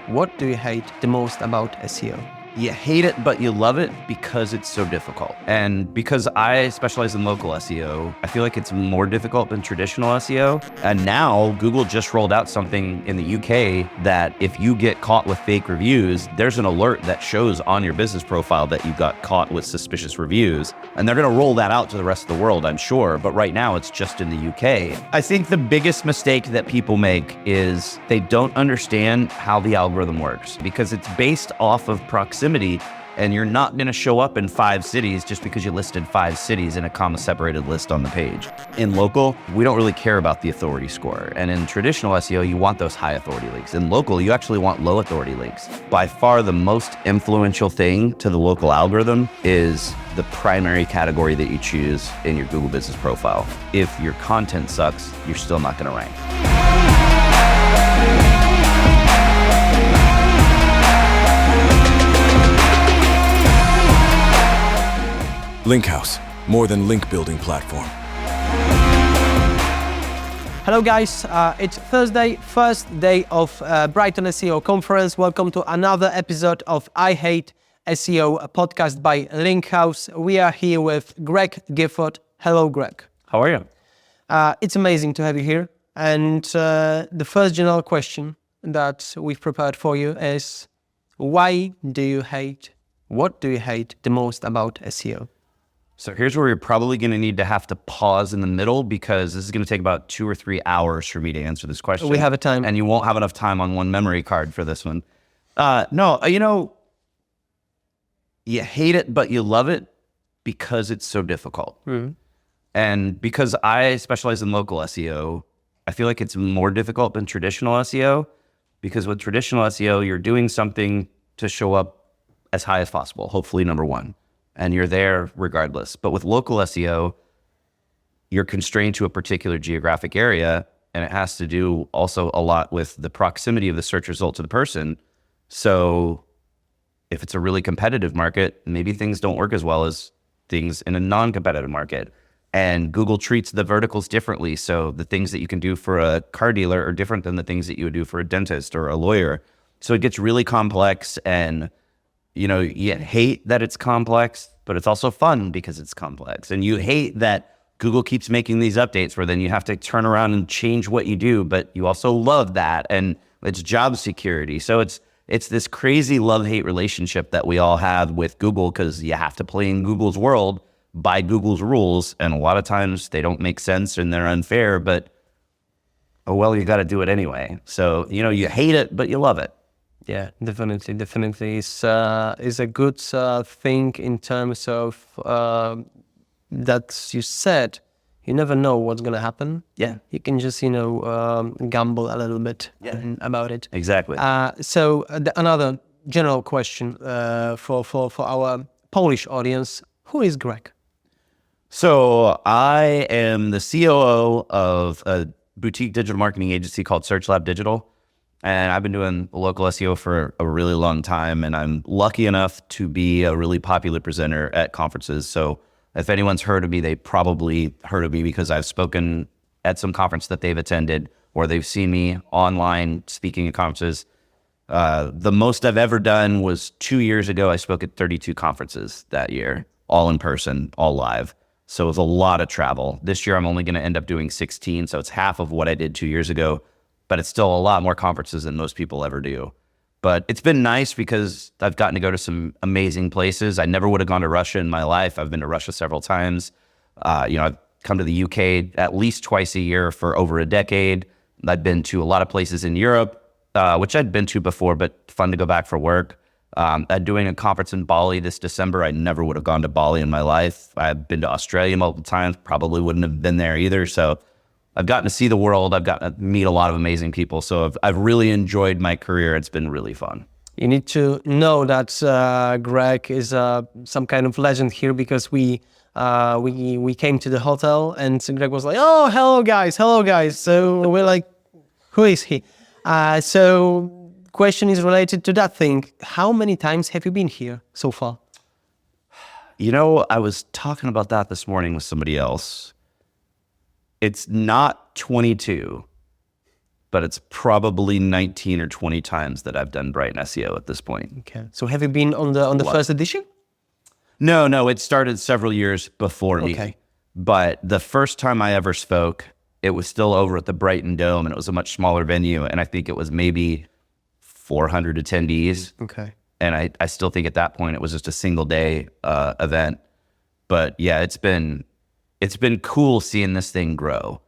What do you hate the most about SEO? You hate it, but you love it because it's so difficult. And because I specialize in local SEO, I feel like it's more difficult than traditional SEO. And now Google just rolled out something in the UK that if you get caught with fake reviews, there's an alert that shows on your business profile that you got caught with suspicious reviews. And they're going to roll that out to the rest of the world, I'm sure. But right now it's just in the UK. I think the biggest mistake that people make is they don't understand how the algorithm works because it's based off of proximity. And you're not going to show up in 5 cities just because you listed 5 cities in a comma-separated list on the page. In local, we don't really care about the authority score. And in traditional SEO, you want those high authority links. In local, you actually want low authority links. By far, the most influential thing to the local algorithm is the primary category that you choose in your Google business profile. If your content sucks, you're still not going to rank. Linkhouse, more than link building platform. Hello guys, it's Thursday, first day of Brighton SEO conference. Welcome to another episode of I Hate SEO, a podcast by Linkhouse. We are here with Greg Gifford. Hello Greg. How are you? It's amazing to have you here. And the first general question that we've prepared for you is, what do you hate the most about SEO? So here's where you're probably going to have to pause in the middle because this is going to take about 2 or 3 hours for me to answer this question. We have a time. And you won't have enough time on one memory card for this one. You hate it, but you love it because it's so difficult. Mm-hmm. And because I specialize in local SEO, I feel like it's more difficult than traditional SEO because with traditional SEO, you're doing something to show up as high as possible, hopefully number 1. And you're there regardless. But with local SEO, you're constrained to a particular geographic area, and it has to do also a lot with the proximity of the search result to the person. So if it's a really competitive market, maybe things don't work as well as things in a non-competitive market. And Google treats the verticals differently. So the things that you can do for a car dealer are different than the things that you would do for a dentist or a lawyer. So it gets really complex, and you hate that it's complex, but it's also fun because it's complex. And you hate that Google keeps making these updates where then you have to turn around and change what you do, but you also love that. And it's job security. So it's this crazy love-hate relationship that we all have with Google because you have to play in Google's world by Google's rules. And a lot of times they don't make sense and they're unfair, but oh, well, you got to do it anyway. So, you hate it, but you love it. Yeah, definitely is a good thing in terms of that you said you never know what's gonna happen. Yeah, you can just gamble a little bit about it. Exactly. So another general question for our Polish audience: who is Greg? So I am the COO of a boutique digital marketing agency called SearchLab Digital. And I've been doing local SEO for a really long time, and I'm lucky enough to be a really popular presenter at conferences. So if anyone's heard of me, they probably heard of me because I've spoken at some conference that they've attended, or they've seen me online speaking at conferences. The most I've ever done was 2 years ago. I spoke at 32 conferences that year, all in person, all live. So it was a lot of travel. This year, I'm only going to end up doing 16, so it's half of what I did 2 years ago. But it's still a lot more conferences than most people ever do. But it's been nice because I've gotten to go to some amazing places. I never would have gone to Russia in my life. I've been to Russia several times. I've come to the UK at least twice a year for over a decade. I've been to a lot of places in Europe, which I'd been to before, but fun to go back for work. I'm doing a conference in Bali this December. I never would have gone to Bali in my life. I've been to Australia multiple times, probably wouldn't have been there either. So I've gotten to see the world. I've gotten to meet a lot of amazing people. So I've really enjoyed my career. It's been really fun. You need to know that Greg is some kind of legend here because we came to the hotel and Greg was like, "Oh, hello guys." So we're like, "Who is he?" So question is related to that thing. How many times have you been here so far? I was talking about that this morning with somebody else. It's not 22, but it's probably 19 or 20 times that I've done Brighton SEO at this point. Okay. So have you been on the first edition? No, it started several years before me. Okay. But the first time I ever spoke, it was still over at the Brighton Dome, and it was a much smaller venue, and I think it was maybe 400 attendees. Okay. And I still think at that point it was just a single day event. But yeah, it's been cool seeing this thing grow.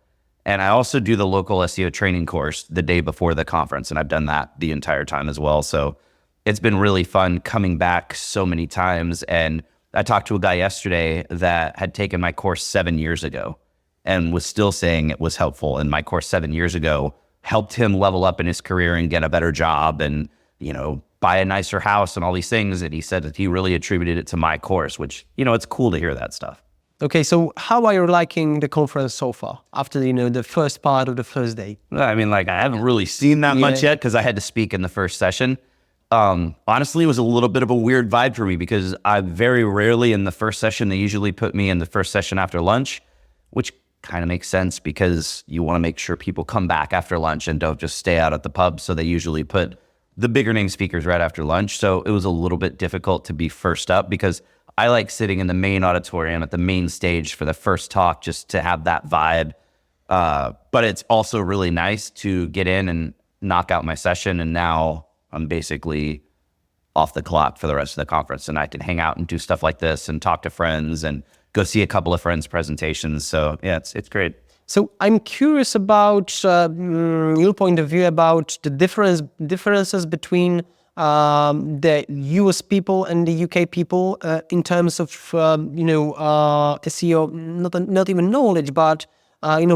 And I also do the local SEO training course the day before the conference, and I've done that the entire time as well. So it's been really fun coming back so many times. And I talked to a guy yesterday that had taken my course 7 years ago and was still saying it was helpful. And my course 7 years ago helped him level up in his career and get a better job and, buy a nicer house and all these things. And he said that he really attributed it to my course, which, it's cool to hear that stuff. Okay, so how are you liking the conference so far after, the first part of the first day? I mean, I haven't really seen that much yet because I had to speak in the first session. Honestly, it was a little bit of a weird vibe for me because I very rarely in the first session, they usually put me in the first session after lunch, which kind of makes sense because you want to make sure people come back after lunch and don't just stay out at the pub. So they usually put the bigger name speakers right after lunch. So it was a little bit difficult to be first up because I like sitting in the main auditorium at the main stage for the first talk just to have that vibe. But it's also really nice to get in and knock out my session. And now I'm basically off the clock for the rest of the conference. And I can hang out and do stuff like this and talk to friends and go see a couple of friends' presentations. So yeah, it's great. So I'm curious about your point of view about the differences between the US people and the UK people in terms of SEO, not even knowledge, but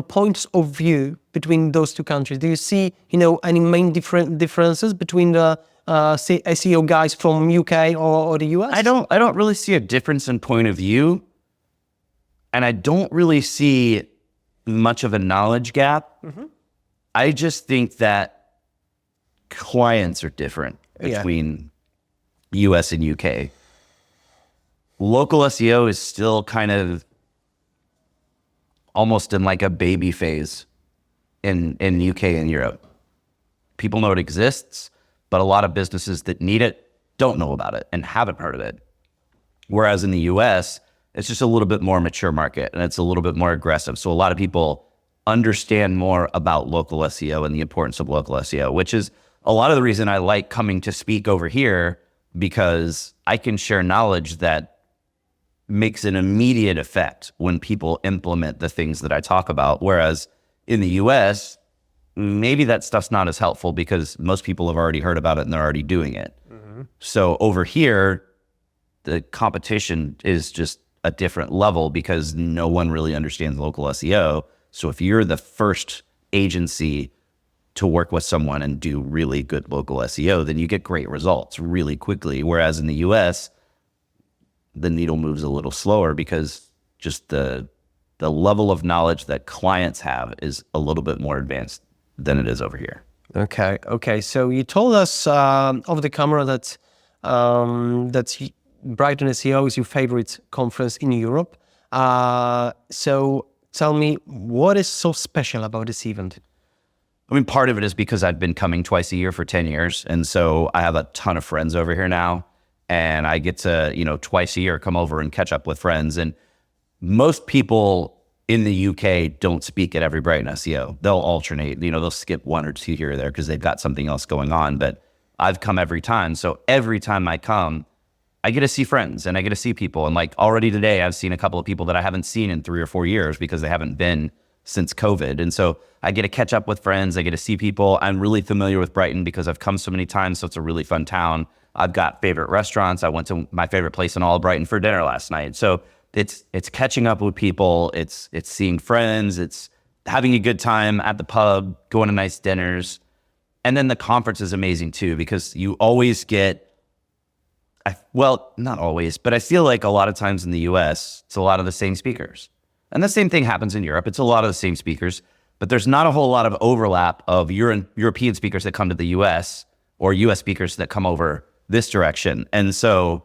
points of view between those two countries. Do you see any main differences between the SEO guys from UK or the US? I don't really see a difference in point of view, and I don't really see much of a knowledge gap. Mm-hmm. I just think that clients are different between US and UK. Local SEO is still kind of almost in a baby phase in UK and Europe. People know it exists, but a lot of businesses that need it don't know about it and haven't heard of it. Whereas in the US, it's just a little bit more mature market and it's a little bit more aggressive. So a lot of people understand more about local SEO and the importance of local SEO, which is a lot of the reason I like coming to speak over here, because I can share knowledge that makes an immediate effect when people implement the things that I talk about. Whereas in the US, maybe that stuff's not as helpful because most people have already heard about it and they're already doing it. Mm-hmm. So over here, the competition is just a different level because no one really understands local SEO. So if you're the first agency to work with someone and do really good local SEO, then you get great results really quickly. Whereas in the US, the needle moves a little slower because just the level of knowledge that clients have is a little bit more advanced than it is over here. Okay. So you told us off the camera that Brighton SEO is your favorite conference in Europe. So tell me, what is so special about this event? I mean, part of it is because I've been coming twice a year for 10 years. And so I have a ton of friends over here now. And I get to, twice a year come over and catch up with friends. And most people in the UK don't speak at every Brighton SEO. They'll alternate, they'll skip one or two here or there because they've got something else going on. But I've come every time. So every time I come, I get to see friends and I get to see people. And already today, I've seen a couple of people that I haven't seen in 3 or 4 years because they haven't been since COVID. And so I get to catch up with friends. I get to see people. I'm really familiar with Brighton because I've come so many times. So it's a really fun town. I've got favorite restaurants. I went to my favorite place in all of Brighton for dinner last night. So it's catching up with people. It's seeing friends. It's having a good time at the pub, going to nice dinners. And then the conference is amazing too, because you always get, not always, but I feel like a lot of times in the US, it's a lot of the same speakers. And the same thing happens in Europe. It's a lot of the same speakers, but there's not a whole lot of overlap of European speakers that come to the US or US speakers that come over this direction. And so,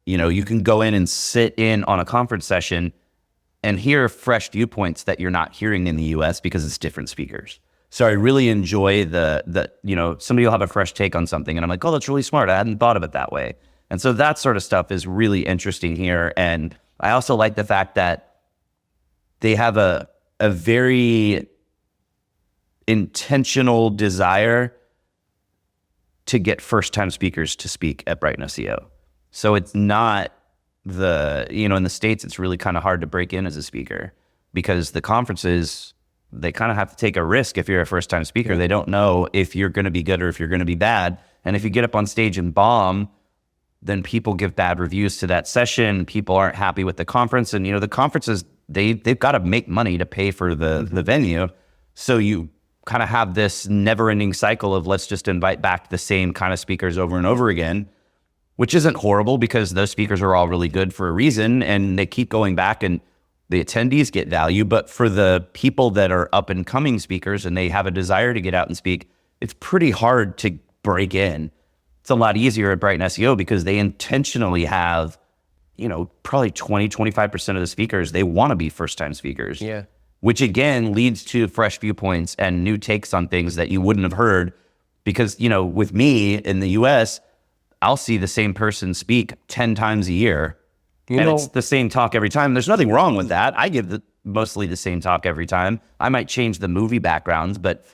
you can go in and sit in on a conference session and hear fresh viewpoints that you're not hearing in the US because it's different speakers. So I really enjoy the somebody will have a fresh take on something and I'm like, oh, that's really smart. I hadn't thought of it that way. And so that sort of stuff is really interesting here. And I also like the fact that they have a very intentional desire to get first-time speakers to speak at Brighton SEO. So it's not in the States, it's really kind of hard to break in as a speaker because the conferences, they kind of have to take a risk if you're a first-time speaker. They don't know if you're going to be good or if you're going to be bad. And if you get up on stage and bomb, then people give bad reviews to that session. People aren't happy with the conference. And, the conferences, they've got to make money to pay for the venue. So you kind of have this never-ending cycle of let's just invite back the same kind of speakers over and over again, which isn't horrible because those speakers are all really good for a reason and they keep going back and the attendees get value. But for the people that are up and coming speakers and they have a desire to get out and speak, it's pretty hard to break in. It's a lot easier at Brighton SEO because they intentionally have, probably 20-25% of the speakers, they want to be first-time speakers. Yeah. Which again leads to fresh viewpoints and new takes on things that you wouldn't have heard because, with me in the US, I'll see the same person speak 10 times a year and it's the same talk every time. There's nothing wrong with that. I give mostly the same talk every time. I might change the movie backgrounds, but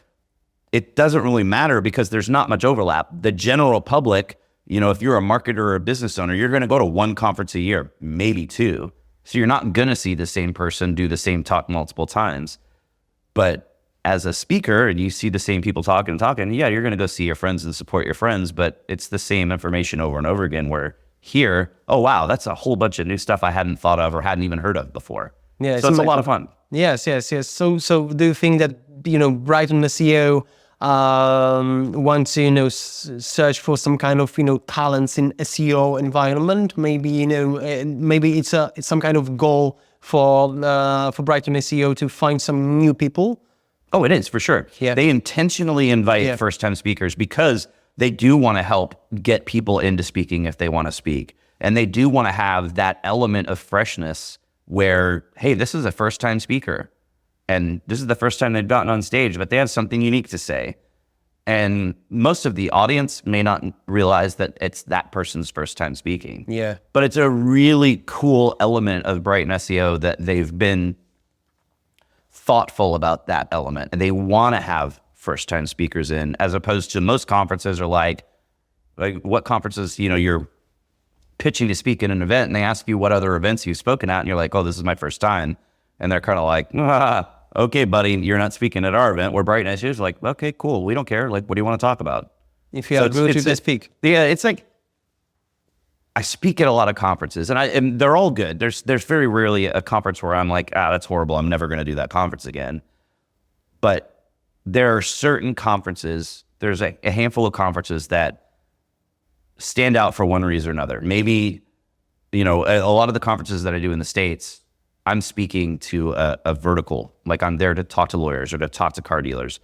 it doesn't really matter because there's not much overlap. The general public, if you're a marketer or a business owner, you're going to go to one conference a year, maybe two. So you're not going to see the same person do the same talk multiple times. But as a speaker and you see the same people talking, yeah, you're going to go see your friends and support your friends, but it's the same information over and over again where here, oh, wow, that's a whole bunch of new stuff I hadn't thought of or hadn't even heard of before. Yeah, so it's a lot of fun. Yes. So do you think that, Brighton SEO want to, search for some kind of, talents in SEO environment? Maybe, maybe it's some kind of goal for Brighton SEO to find some new people? Oh, it is for sure. Yeah. They intentionally invite first-time speakers because they do want to help get people into speaking if they want to speak. And they do want to have that element of freshness where, hey, this is a first-time speaker. And this is the first time they've gotten on stage, but they have something unique to say. And most of the audience may not realize that it's that person's first time speaking. Yeah. But it's a really cool element of Brighton SEO that they've been thoughtful about that element. And they want to have first time speakers in, as opposed to most conferences are like what conferences, you're pitching to speak in an event and they ask you what other events you've spoken at. And you're like, oh, this is my first time. And they're kind of like, okay, buddy, you're not speaking at our event. We're Brighton SEO is like, okay, cool. We don't care. Like, what do you want to talk about? If you are good to speak. Yeah, it's like, I speak at a lot of conferences and they're all good. There's very rarely a conference where I'm like, that's horrible. I'm never going to do that conference again. But there are certain conferences, there's a handful of conferences that stand out for one reason or another. Maybe, a lot of the conferences that I do in the States, I'm speaking to a vertical, like I'm there to talk to lawyers or to talk to car dealers.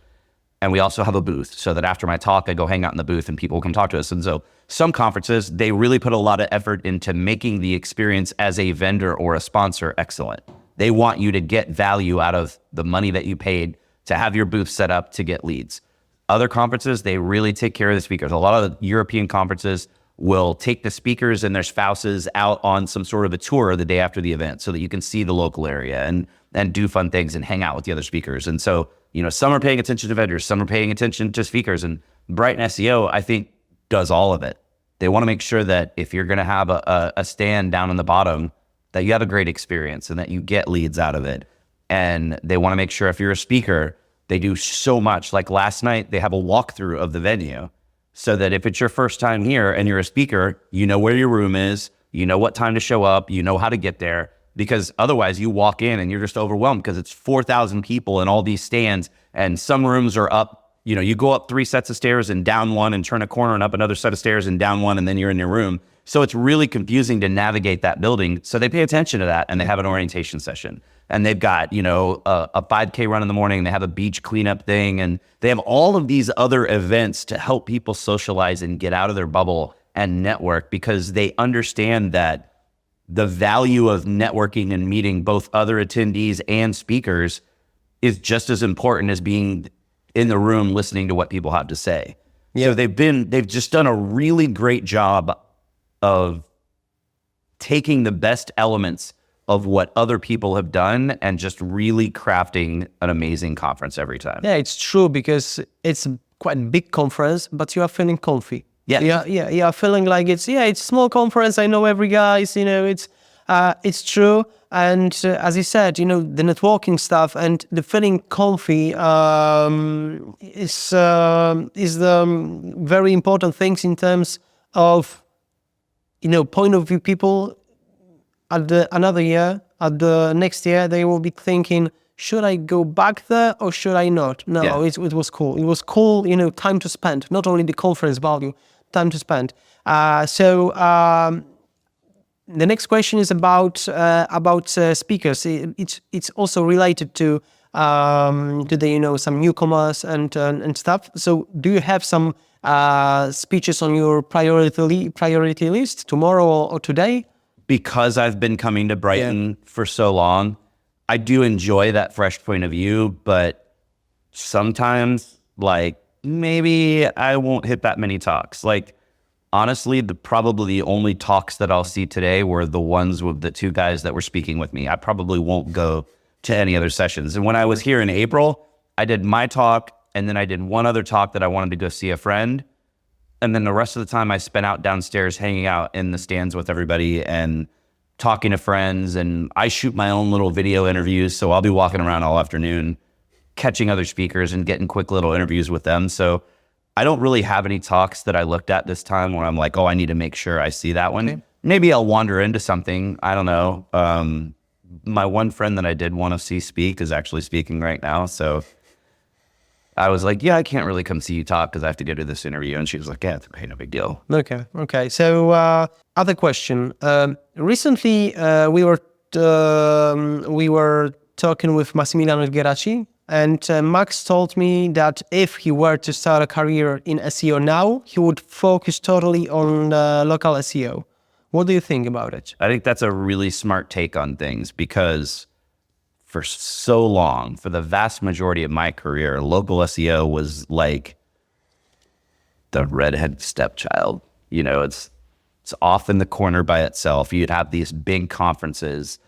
And we also have a booth so that after my talk, I go hang out in the booth and people come talk to us. And so some conferences, they really put a lot of effort into making the experience as a vendor or a sponsor excellent. They want you to get value out of the money that you paid to have your booth set up to get leads. Other conferences, they really take care of the speakers. A lot of the European conferences will take the speakers and their spouses out on some sort of a tour the day after the event so that you can see the local area and do fun things and hang out with the other speakers. And so, some are paying attention to vendors, some are paying attention to speakers, and Brighton SEO, I think, does all of it. They want to make sure that if you're going to have a stand down in the bottom, that you have a great experience and that you get leads out of it. And they want to make sure if you're a speaker, they do so much. Like last night, they have a walkthrough of the venue so that if it's your first time here and you're a speaker, you know where your room is, you know what time to show up, you know how to get there. Because otherwise you walk in and you're just overwhelmed because it's 4,000 people in all these stands and some rooms are up, you go up 3 sets of stairs and down one and turn a corner and up another set of stairs and down one and then you're in your room. So it's really confusing to navigate that building. So they pay attention to that and they have an orientation session. And they've got, a 5K run in the morning, they have a beach cleanup thing, and they have all of these other events to help people socialize and get out of their bubble and network because they understand that the value of networking and meeting both other attendees and speakers is just as important as being in the room listening to what people have to say. So they've just done a really great job of taking the best elements of what other people have done and just really crafting an amazing conference every time. Yeah, it's true, because it's quite a big conference, but you are feeling comfy. Yes. Yeah, feeling like it's a small conference. I know every guys, it's true. And as you said, the networking stuff and the feeling comfy is the very important things in terms of, point of view. People at the next year, they will be thinking, should I go back there or should I not? No, it was cool. It was cool, time to spend, not only the conference value, time to spend. The next question is about speakers. It's also related to some newcomers and stuff. So do you have some speeches on your priority list tomorrow or today? Because I've been coming to Brighton for so long, I do enjoy that fresh point of view, but sometimes, maybe I won't hit that many talks. Honestly, probably the only talks that I'll see today were the ones with the two guys that were speaking with me. I probably won't go to any other sessions. And when I was here in April, I did my talk, and then I did one other talk that I wanted to go see a friend. And then the rest of the time I spent out downstairs hanging out in the stands with everybody and talking to friends. And I shoot my own little video interviews, so I'll be walking around all afternoon, catching other speakers and getting quick little interviews with them. So I don't really have any talks that I looked at this time where I'm like, oh, I need to make sure I see that one. Okay. Maybe I'll wander into something. I don't know. My one friend that I did want to see speak is actually speaking right now. So I was like, yeah, I can't really come see you talk because I have to go to this interview. And she was like, yeah, it's okay, no big deal. Okay. So other question. Recently, we were talking with Massimiliano Geraci, and Max told me that if he were to start a career in SEO now, he would focus totally on local SEO. What do you think about it? I think that's a really smart take on things, because for so long, for the vast majority of my career, local SEO was like the redhead stepchild. It's off in the corner by itself. You'd have these big conferences,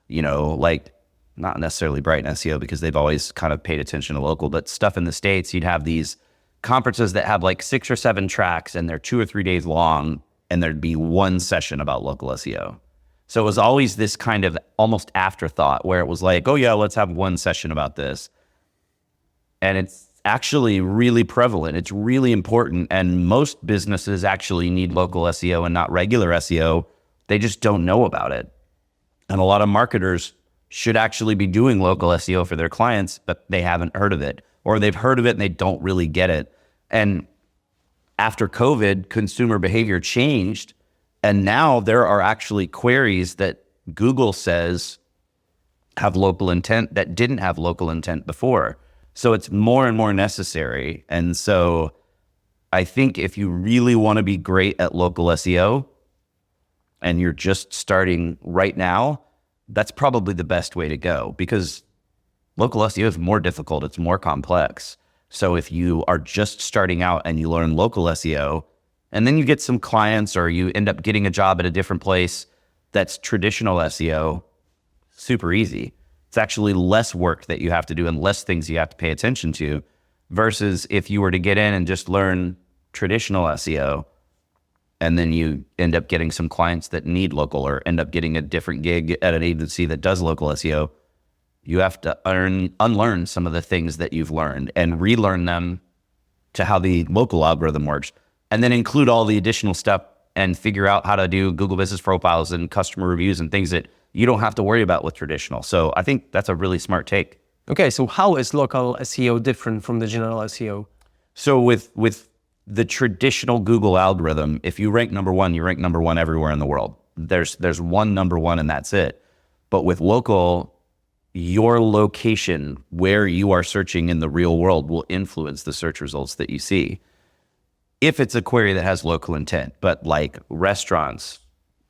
not necessarily Brighton SEO because they've always kind of paid attention to local, but stuff in the States, you'd have these conferences that have 6 or 7 tracks and they're 2 or 3 days long, and there'd be one session about local SEO. So it was always this kind of almost afterthought where it was like, oh yeah, let's have one session about this. And it's actually really prevalent. It's really important. And most businesses actually need local SEO and not regular SEO. They just don't know about it. And a lot of marketers should actually be doing local SEO for their clients, but they haven't heard of it, or they've heard of it and they don't really get it. And after COVID, consumer behavior changed. And now there are actually queries that Google says have local intent that didn't have local intent before. So it's more and more necessary. And so I think if you really want to be great at local SEO and you're just starting right now, that's probably the best way to go, because local SEO is more difficult. It's more complex. So if you are just starting out and you learn local SEO, and then you get some clients or you end up getting a job at a different place that's traditional SEO, super easy. It's actually less work that you have to do and less things you have to pay attention to, versus if you were to get in and just learn traditional SEO, and then you end up getting some clients that need local, or end up getting a different gig at an agency that does local SEO, you have to unlearn some of the things that you've learned and relearn them to how the local algorithm works. And then include all the additional stuff and figure out how to do Google Business Profiles and customer reviews and things that you don't have to worry about with traditional. So I think that's a really smart take. Okay, so how is local SEO different from the general SEO? So with the traditional Google algorithm, if you rank number one, you rank number one everywhere in the world. There's one number one and that's it. But with local, your location, where you are searching in the real world, will influence the search results that you see. If it's a query that has local intent, but like restaurants,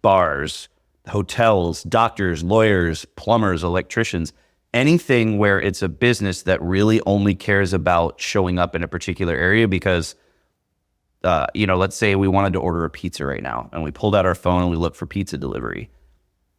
bars, hotels, doctors, lawyers, plumbers, electricians, anything where it's a business that really only cares about showing up in a particular area because, let's say we wanted to order a pizza right now and we pulled out our phone and we looked for pizza delivery.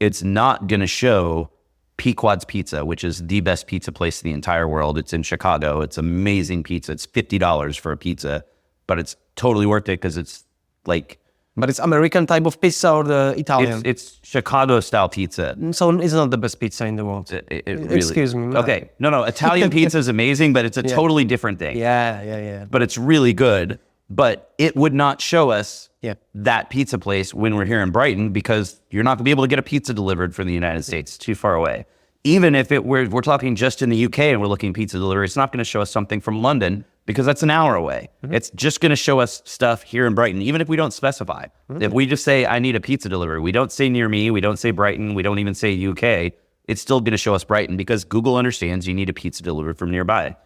It's not going to show Pequod's Pizza, which is the best pizza place in the entire world. It's in Chicago. It's amazing pizza. It's $50 for a pizza, but it's totally worth it because it's like... But it's American type of pizza or the Italian? It's Chicago-style pizza. So it's not the best pizza in the world. It really, excuse me. Okay. No. Italian pizza is amazing, but it's a totally different thing. Yeah. But it's really good. But it would not show us that pizza place when we're here in Brighton because you're not going to be able to get a pizza delivered from the United States. It's too far away. Even if we're talking just in the UK and we're looking pizza delivery, it's not going to show us something from London because that's an hour away. It's just going to show us stuff here in Brighton, even if we don't specify. If we just say, I need a pizza delivery, we don't say near me, we don't say Brighton, we don't even say UK, it's still going to show us Brighton because Google understands you need a pizza delivered from nearby.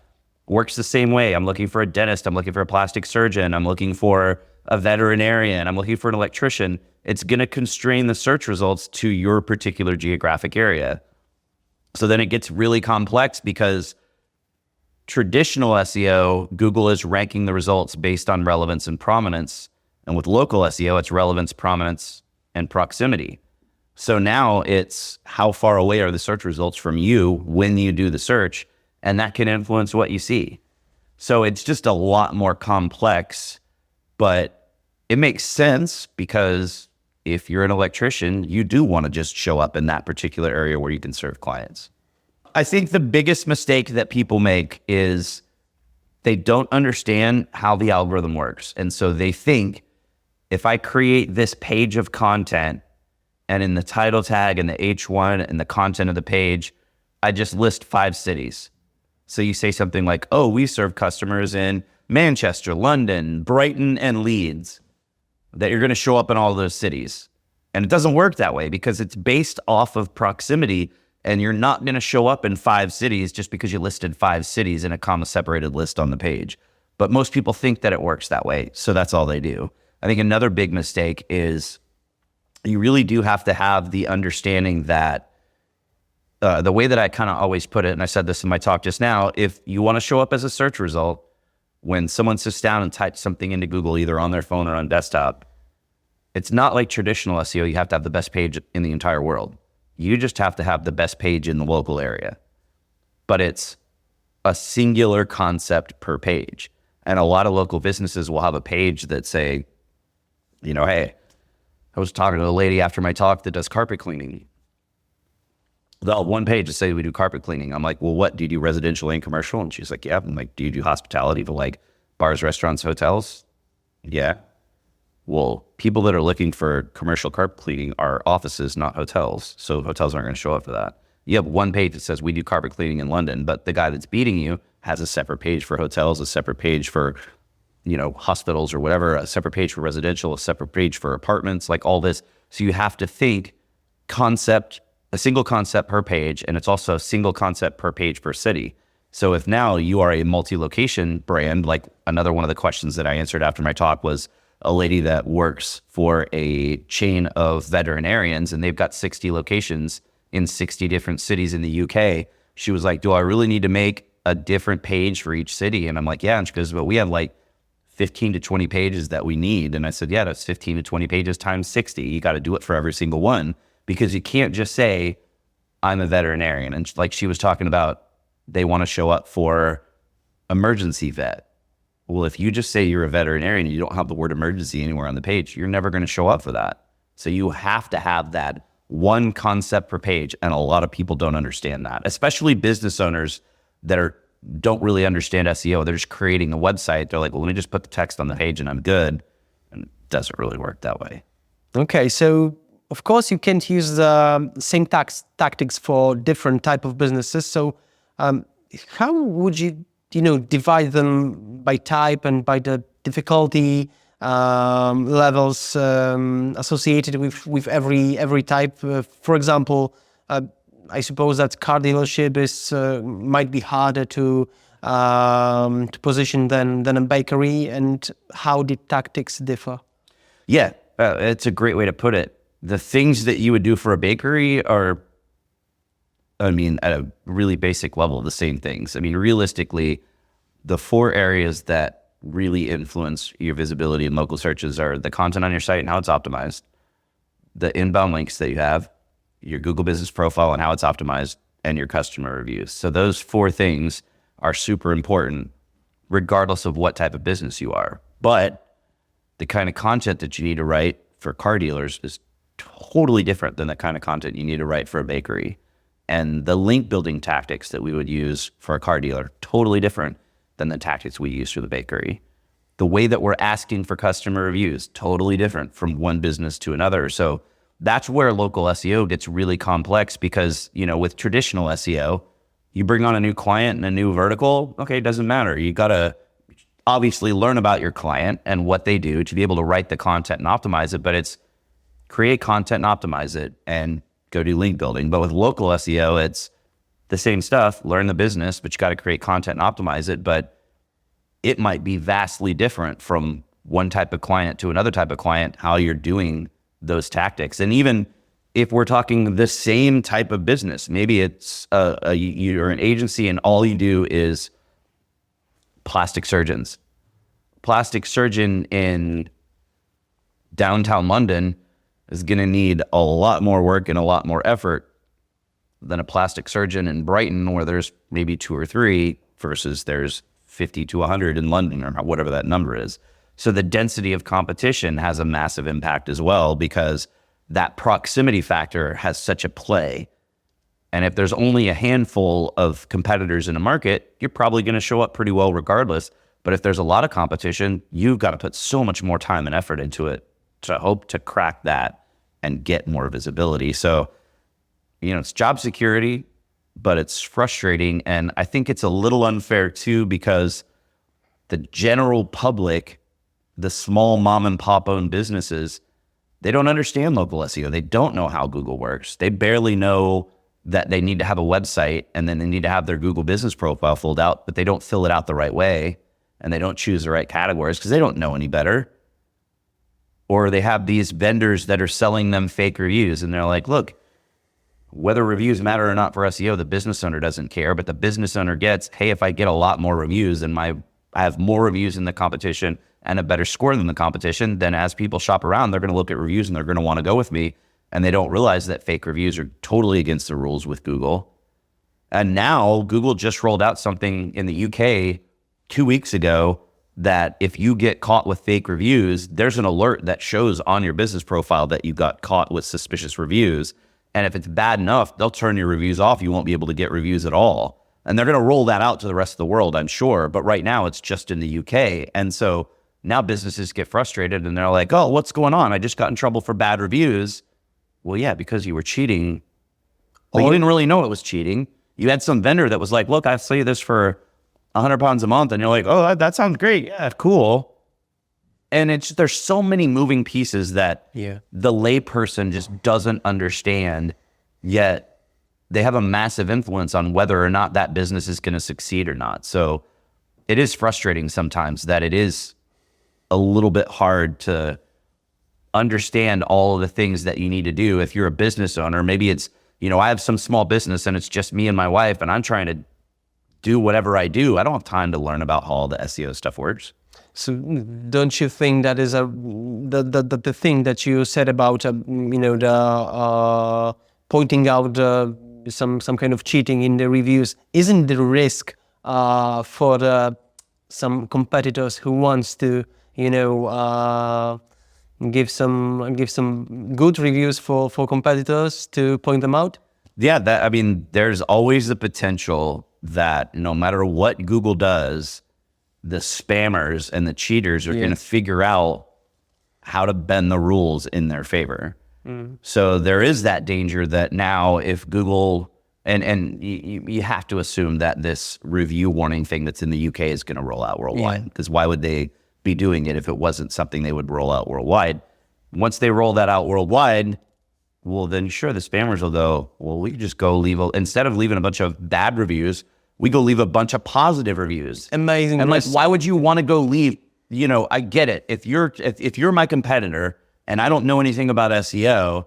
Works the same way. I'm looking for a dentist, I'm looking for a plastic surgeon, I'm looking for a veterinarian, I'm looking for an electrician. It's going to constrain the search results to your particular geographic area. So then it gets really complex because traditional SEO, Google is ranking the results based on relevance and prominence. And with local SEO, it's relevance, prominence, and proximity. So now it's how far away are the search results from you when you do the search, and that can influence what you see. So it's just a lot more complex, but it makes sense because if you're an electrician, you do want to just show up in that particular area where you can serve clients. I think the biggest mistake that people make is they don't understand how the algorithm works. And so they think if I create this page of content and in the title tag and the H1 and the content of the page, I just list 5 cities. So you say something like, oh, we serve customers in Manchester, London, Brighton, and Leeds, that you're going to show up in all those cities. And it doesn't work that way because it's based off of proximity, and you're not going to show up in 5 cities just because you listed 5 cities in a comma-separated list on the page. But most people think that it works that way, so that's all they do. I think another big mistake is you really do have to have the understanding that the way that I kind of always put it, and I said this in my talk just now, if you want to show up as a search result, when someone sits down and types something into Google, either on their phone or on desktop, it's not like traditional SEO. You have to have the best page in the entire world. You just have to have the best page in the local area. But it's a singular concept per page. And a lot of local businesses will have a page that say, hey, I was talking to a lady after my talk that does carpet cleaning. They'll have one page to say we do carpet cleaning. I'm like, well, what? Do you do residential and commercial? And she's like, yeah. I'm like, do you do hospitality for like bars, restaurants, hotels? Yeah. Well, people that are looking for commercial carpet cleaning are offices, not hotels. So hotels aren't going to show up for that. You have one page that says we do carpet cleaning in London, but the guy that's beating you has a separate page for hotels, a separate page for, hospitals or whatever, a separate page for residential, a separate page for apartments, like all this. So you have to think a single concept per page, and it's also a single concept per page per city. So if now you are a multi-location brand, like another one of the questions that I answered after my talk was a lady that works for a chain of veterinarians, and they've got 60 locations in 60 different cities in the UK. She was like, do I really need to make a different page for each city? And I'm like, yeah. And she goes, but we have like 15 to 20 pages that we need. And I said, yeah, that's 15 to 20 pages times 60. You got to do it for every single one, because you can't just say, I'm a veterinarian. And like she was talking about, they want to show up for emergency vet. Well, if you just say you're a veterinarian and you don't have the word emergency anywhere on the page, you're never going to show up for that. So you have to have that one concept per page. And a lot of people don't understand that, especially business owners that don't really understand SEO. They're just creating a website. They're like, well, let me just put the text on the page and I'm good. And it doesn't really work that way. Okay, so of course you can't use the same tactics for different type of businesses. So how would you divide them by type and by the difficulty levels associated with every type? For example, I suppose that car dealership might be harder to position than a bakery. And how did tactics differ? Yeah, it's a great way to put it. The things that you would do for a bakery are I mean, at a really basic level, the same things. I mean, realistically, the 4 areas that really influence your visibility in local searches are the content on your site and how it's optimized, the inbound links that you have, your Google business profile and how it's optimized, and your customer reviews. So those 4 things are super important regardless of what type of business you are. But the kind of content that you need to write for car dealers is totally different than the kind of content you need to write for a bakery. And the link building tactics that we would use for a car dealer, totally different than the tactics we use for the bakery. The way that we're asking for customer reviews, totally different from one business to another. So that's where local SEO gets really complex because, you know, with traditional SEO, you bring on a new client and a new vertical, okay, it doesn't matter. You got to obviously learn about your client and what they do to be able to write the content and optimize it, but it's create content and optimize it and go do link building. But with local SEO, it's the same stuff, learn the business, but you got to create content and optimize it. But it might be vastly different from one type of client to another type of client, how you're doing those tactics. And even if we're talking the same type of business, maybe it's you're an agency and all you do is plastic surgeons. Plastic surgeon in downtown London is going to need a lot more work and a lot more effort than a plastic surgeon in Brighton, where there's maybe 2 or 3 versus there's 50 to 100 in London or whatever that number is. So the density of competition has a massive impact as well because that proximity factor has such a play. And if there's only a handful of competitors in a market, you're probably going to show up pretty well regardless. But if there's a lot of competition, you've got to put so much more time and effort into it to hope to crack that and get more visibility. So, you know, it's job security, but it's frustrating. And I think it's a little unfair too, because the general public, the small mom and pop owned businesses, they don't understand local SEO. They don't know how Google works. They barely know that they need to have a website and then they need to have their Google business profile filled out, but they don't fill it out the right way and they don't choose the right categories because they don't know any better. Or they have these vendors that are selling them fake reviews and they're like, look, whether reviews matter or not for SEO, the business owner doesn't care, but the business owner gets, hey, if I get a lot more reviews and I have more reviews in the competition and a better score than the competition, then as people shop around, they're going to look at reviews and they're going to want to go with me. And they don't realize that fake reviews are totally against the rules with Google. And now Google just rolled out something in the UK 2 weeks ago that if you get caught with fake reviews, there's an alert that shows on your business profile that you got caught with suspicious reviews. And if it's bad enough, they'll turn your reviews off. You won't be able to get reviews at all. And they're going to roll that out to the rest of the world, I'm sure. But right now it's just in the UK. And so now businesses get frustrated and they're like, oh, what's going on? I just got in trouble for bad reviews. Well, yeah, because you were cheating. But you didn't really know it was cheating. You had some vendor that was like, look, I sell you this for £100 a month. And you're like, oh, that sounds great. Yeah, cool. And there's so many moving pieces that the layperson just doesn't understand, yet they have a massive influence on whether or not that business is going to succeed or not. So it is frustrating sometimes that it is a little bit hard to understand all of the things that you need to do. If you're a business owner, maybe it's, you know, I have some small business and it's just me and my wife and I'm trying to do whatever I do. I don't have time to learn about how all the SEO stuff works. So don't you think that is the thing that you said about pointing out some kind of cheating in the reviews isn't the risk for some competitors who wants to give some good reviews for competitors to point them out? Yeah, there's always the potential that no matter what Google does, the spammers and the cheaters are going to figure out how to bend the rules in their favor. So there is that danger that now if Google, and you have to assume that this review warning thing that's in the UK is going to roll out worldwide, because why would they be doing it if it wasn't something they would roll out worldwide? Once they roll that out worldwide, well, then sure, the spammers will go, well, we could just go instead of leaving a bunch of bad reviews, we go leave a bunch of positive reviews. Amazing. And like, why would you want to go leave? I get it. If you're my competitor and I don't know anything about SEO,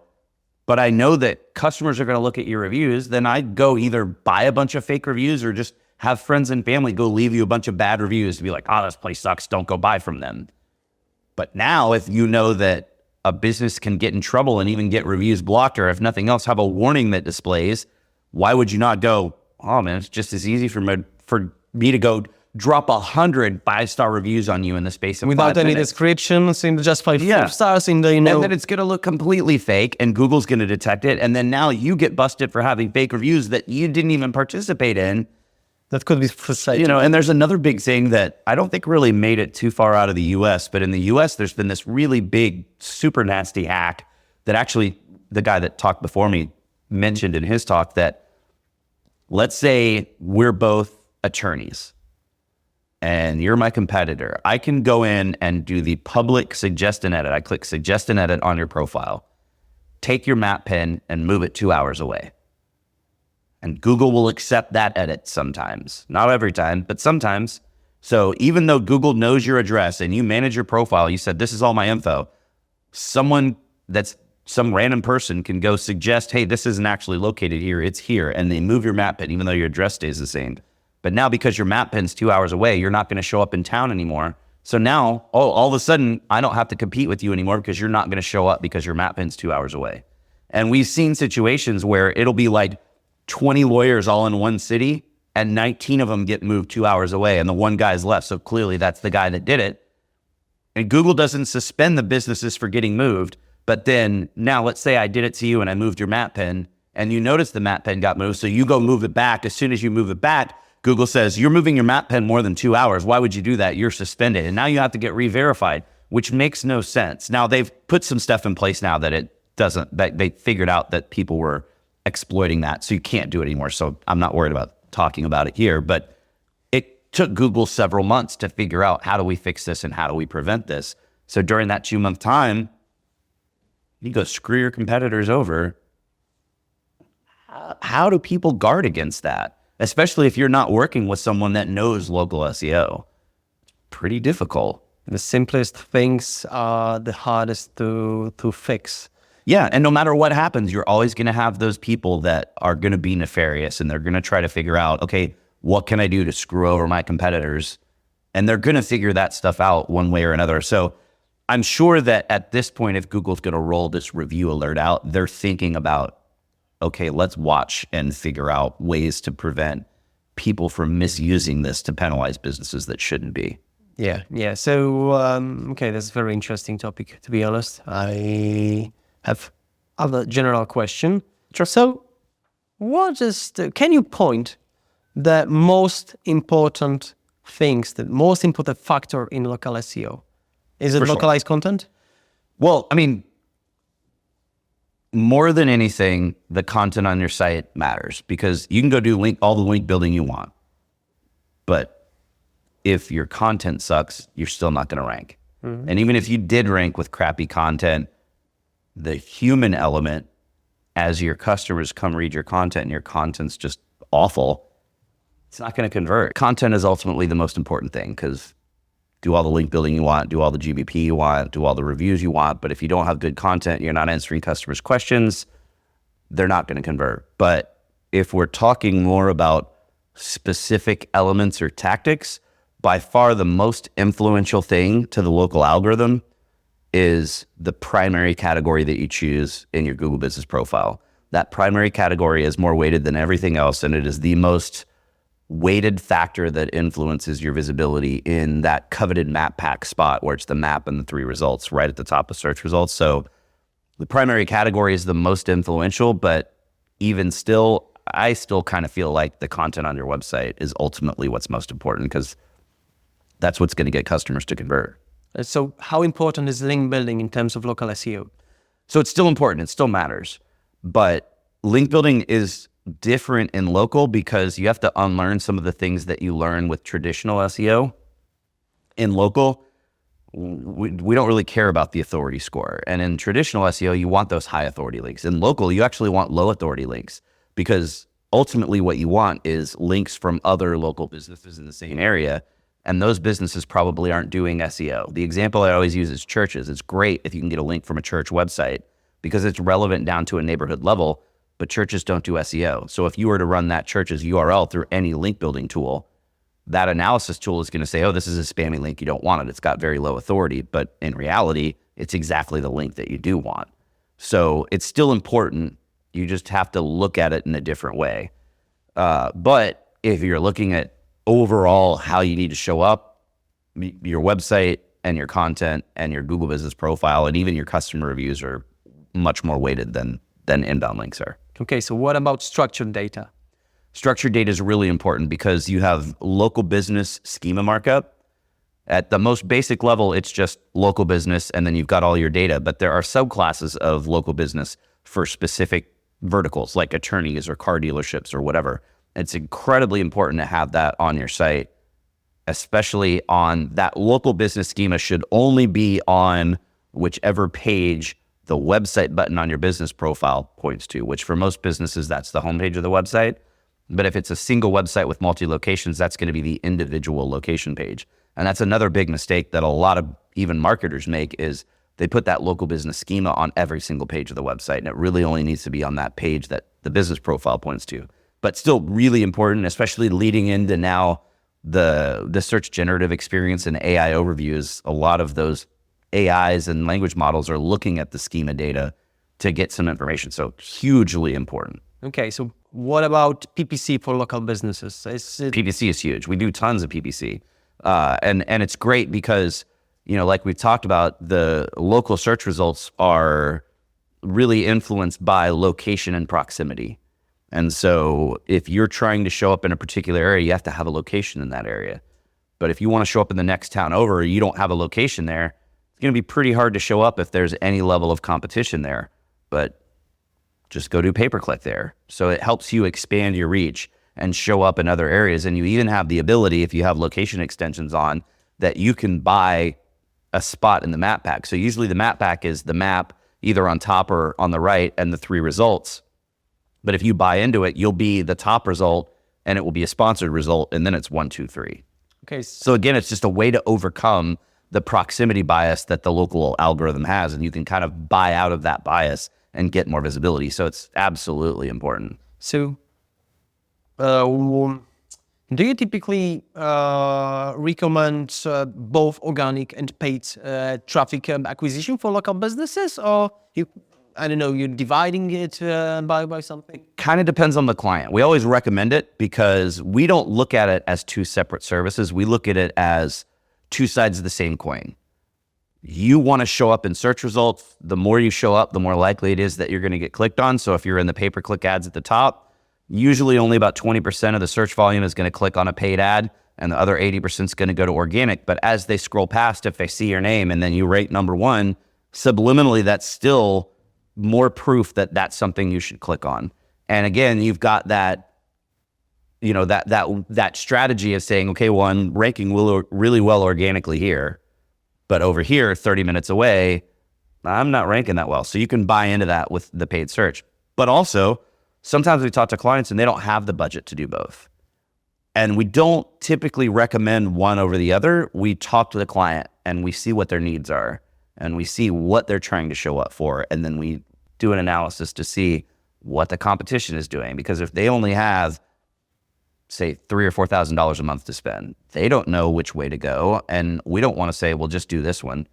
but I know that customers are going to look at your reviews, then I'd go either buy a bunch of fake reviews or just have friends and family go leave you a bunch of bad reviews to be like, oh, this place sucks, don't go buy from them. But now if you know that a business can get in trouble and even get reviews blocked, or if nothing else, have a warning that displays, why would you not go, oh man, it's just as easy for me to go drop 100 5-star reviews on you in the space of without 5 any minutes. descriptions, in just 5 Yeah. stars in the, And then it's going to look completely fake and Google's going to detect it. And then now you get busted for having fake reviews that you didn't even participate in. that could be frustrating. And there's another big thing that I don't think really made it too far out of the US, but in the US, there's been this really big, super nasty hack that actually the guy that talked before me mentioned in his talk, that let's say we're both attorneys and you're my competitor. I can go in and do the public suggest and edit. I click suggest and edit on your profile, take your map pin and move it 2 hours away. And Google will accept that edit sometimes. Not every time, but sometimes. So even though Google knows your address and you manage your profile, you said, this is all my info, some random person can go suggest, hey, this isn't actually located here, it's here. And they move your map pin, even though your address stays the same. But now because your map pin's 2 hours away, you're not going to show up in town anymore. So now, all of a sudden, I don't have to compete with you anymore because you're not going to show up because your map pin's 2 hours away. And we've seen situations where it'll be like 20 lawyers all in one city and 19 of them get moved 2 hours away and the one guy's left. So clearly that's the guy that did it. And Google doesn't suspend the businesses for getting moved. But then now let's say I did it to you and I moved your map pin and you notice the map pin got moved. So you go move it back. As soon as you move it back, Google says, you're moving your map pin more than 2 hours. Why would you do that? You're suspended. And now you have to get re-verified, which makes no sense. Now they've put some stuff in place now that they figured out that people were exploiting that. So you can't do it anymore. So I'm not worried about talking about it here, but it took Google several months to figure out how do we fix this and how do we prevent this. So during that 2-month time, you go screw your competitors over. How do people guard against that? Especially if you're not working with someone that knows local SEO. It's pretty difficult. The simplest things are the hardest to fix. Yeah, and no matter what happens, you're always going to have those people that are going to be nefarious and they're going to try to figure out, okay, what can I do to screw over my competitors? And they're going to figure that stuff out one way or another. So I'm sure that at this point, if Google's going to roll this review alert out, they're thinking about, okay, let's watch and figure out ways to prevent people from misusing this to penalize businesses that shouldn't be. Yeah. So, okay, that's a very interesting topic, to be honest. I have other general question. So, can you point the most important things, the most important factor in local SEO? Is it localized content? Well, I mean, more than anything, the content on your site matters because you can go do all the link building you want. But if your content sucks, you're still not going to rank. Mm-hmm. And even if you did rank with crappy content, the human element, as your customers come read your content and your content's just awful, it's not going to convert. Content is ultimately the most important thing because do all the link building you want, do all the GBP you want, do all the reviews you want. But if you don't have good content, you're not answering customers' questions, they're not going to convert. But if we're talking more about specific elements or tactics, by far the most influential thing to the local algorithm is the primary category that you choose in your Google Business Profile. That primary category is more weighted than everything else, and it is the most weighted factor that influences your visibility in that coveted map pack spot where it's the map and the 3 results right at the top of search results. So the primary category is the most influential, but even still, I still kind of feel like the content on your website is ultimately what's most important because that's what's going to get customers to convert. So how important is link building in terms of local SEO? So it's still important. It still matters. But link building is different in local because you have to unlearn some of the things that you learn with traditional SEO. In local, we don't really care about the authority score. And in traditional SEO, you want those high authority links. In local, you actually want low authority links because ultimately what you want is links from other local businesses in the same area. And those businesses probably aren't doing SEO. The example I always use is churches. It's great if you can get a link from a church website, because it's relevant down to a neighborhood level, but churches don't do SEO. So if you were to run that church's URL through any link building tool, that analysis tool is going to say, oh, this is a spammy link. You don't want it. It's got very low authority, but in reality, it's exactly the link that you do want. So it's still important. You just have to look at it in a different way. But if you're looking at overall how you need to show up, your website and your content and your Google business profile and even your customer reviews are much more weighted than inbound links are. Okay, so what about structured data? Structured data is really important because you have local business schema markup. At the most basic level, it's just local business, and then you've got all your data. But there are subclasses of local business for specific verticals, like attorneys or car dealerships or whatever. It's incredibly important to have that on your site, especially on that local business schema should only be on whichever page the website button on your business profile points to, which for most businesses, that's the homepage of the website. But if it's a single website with multi-locations, that's going to be the individual location page. And that's another big mistake that a lot of even marketers make is they put that local business schema on every single page of the website, and it really only needs to be on that page that the business profile points to. But still really important, especially leading into now the search generative experience and AI overviews. A lot of those AIs and language models are looking at the schema data to get some information. So hugely important. Okay, so what about PPC for local businesses? PPC is huge. We do tons of PPC. And it's great because, like we've talked about, the local search results are really influenced by location and proximity. And so if you're trying to show up in a particular area, you have to have a location in that area. But if you want to show up in the next town over, you don't have a location there, it's going to be pretty hard to show up if there's any level of competition there. But just go do pay-per-click there. So it helps you expand your reach and show up in other areas. And you even have the ability, if you have location extensions on, that you can buy a spot in the map pack. So usually the map pack is the map either on top or on the right and the 3 results. But if you buy into it, you'll be the top result and it will be a sponsored result. And then it's 1, 2, 3. Okay. So again, it's just a way to overcome the proximity bias that the local algorithm has. And you can kind of buy out of that bias and get more visibility. So it's absolutely important. So do you typically recommend both organic and paid traffic acquisition for local businesses, or you're dividing it by something? Kind of depends on the client. We always recommend it because we don't look at it as 2 separate services. We look at it as 2 sides of the same coin. You want to show up in search results. The more you show up, the more likely it is that you're going to get clicked on. So if you're in the pay-per-click ads at the top, usually only about 20% of the search volume is going to click on a paid ad, and the other 80% is going to go to organic. But as they scroll past, if they see your name and then you rate number 1, subliminally, that's still more proof that that's something you should click on. And again, you've got that, that strategy of saying, okay, well, I'm ranking really well organically here, but over here, 30 minutes away, I'm not ranking that well. So you can buy into that with the paid search. But also, sometimes we talk to clients and they don't have the budget to do both. And we don't typically recommend one over the other. We talk to the client and we see what their needs are and we see what they're trying to show up for. And then we do an analysis to see what the competition is doing. Because if they only have, say, $3,000 or $4,000 a month to spend, they don't know which way to go. And we don't want to say, well, just do this one,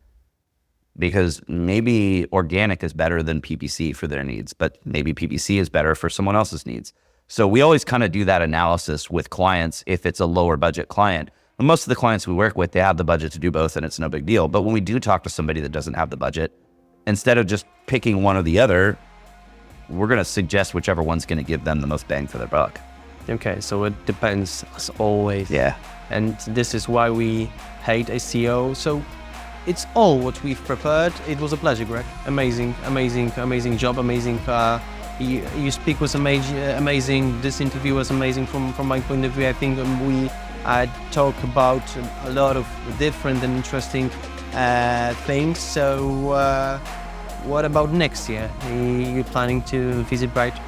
because maybe organic is better than PPC for their needs, but maybe PPC is better for someone else's needs. So we always kind of do that analysis with clients if it's a lower budget client. And most of the clients we work with, they have the budget to do both and it's no big deal. But when we do talk to somebody that doesn't have the budget, instead of just picking one or the other, we're going to suggest whichever one's going to give them the most bang for their buck. Okay, so it depends as always. Yeah. And this is why we hate SEO. So it's all what we've prepared. It was a pleasure, Greg. Amazing job. Amazing. You speak was amazing. This interview was amazing from my point of view. I think we talk about a lot of different and interesting things. So what about next year? Are you planning to visit Brighton?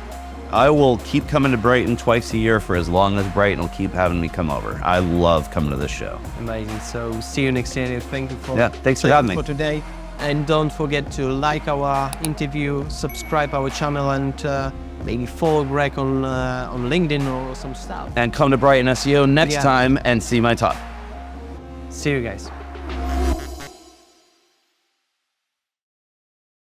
I will keep coming to Brighton twice a year for as long as Brighton will keep having me come over. I love coming to this show. Amazing. So see you next year. Thank you for thanks for having me for today. And don't forget to like our interview, subscribe our channel, and maybe follow Greg on LinkedIn or some stuff. And come to Brighton SEO next time and see my talk. See you guys.